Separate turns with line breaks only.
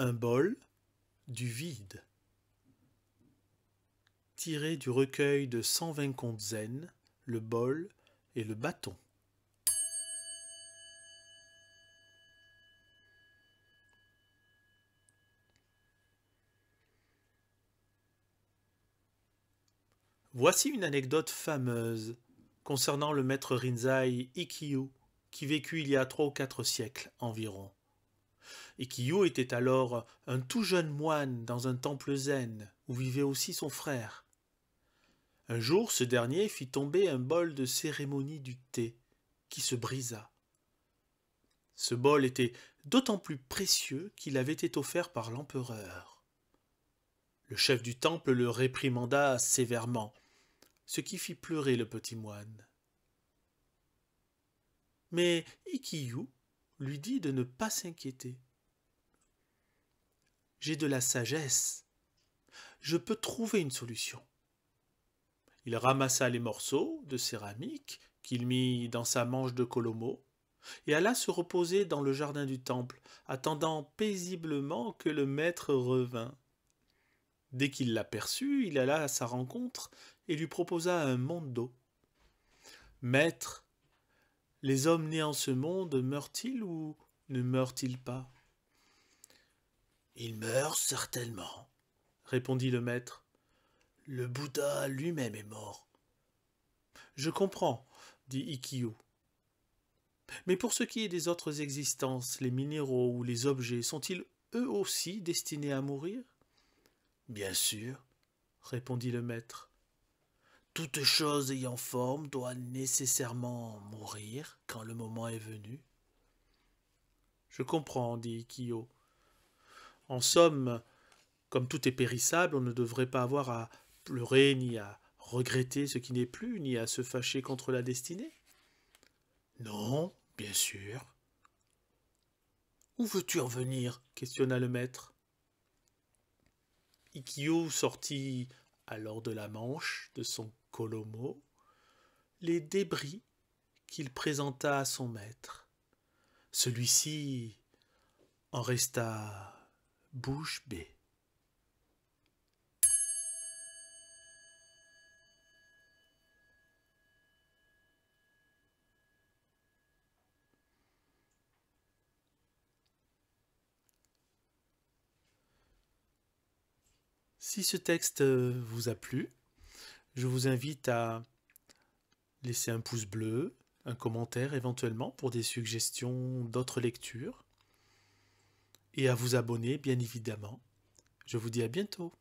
Un bol du vide. Tiré du recueil de 120 contes zen, le bol et le bâton. Voici une anecdote fameuse concernant le maître Rinzai Ikkyu, qui vécut il y a 3 ou 4 siècles environ. Ikkyu était alors un tout jeune moine dans un temple zen où vivait aussi son frère. Un jour, ce dernier fit tomber un bol de cérémonie du thé qui se brisa. Ce bol était d'autant plus précieux qu'il avait été offert par l'empereur. Le chef du temple le réprimanda sévèrement, ce qui fit pleurer le petit moine. Mais Ikkyu lui dit de ne pas s'inquiéter. « J'ai de la sagesse. Je peux trouver une solution. » Il ramassa les morceaux de céramique qu'il mit dans sa manche de kolomo et alla se reposer dans le jardin du temple, attendant paisiblement que le maître revînt. Dès qu'il l'aperçut, il alla à sa rencontre et lui proposa un mondo. « Maître, les hommes nés en ce monde meurent-ils ou ne meurent-ils pas ?»« Ils meurent certainement, » répondit le maître. « Le Bouddha lui-même est mort. »« Je comprends, » dit Ikkyu. « Mais pour ce qui est des autres existences, les minéraux ou les objets, sont-ils eux aussi destinés à mourir ?»« Bien sûr, » répondit le maître. « Toute chose ayant forme doit nécessairement mourir quand le moment est venu. »« Je comprends, » dit Ikkyu. « En somme, comme tout est périssable, on ne devrait pas avoir à pleurer, ni à regretter ce qui n'est plus, ni à se fâcher contre la destinée. »« Non, bien sûr. »« Où veux-tu en venir ?» questionna le maître. Ikkyu sortit alors de la manche de son kolomo les débris qu'il présenta à son maître. Celui-ci en resta bouche bée. Si ce texte vous a plu, je vous invite à laisser un pouce bleu, un commentaire éventuellement pour des suggestions d'autres lectures, et à vous abonner bien évidemment. Je vous dis à bientôt.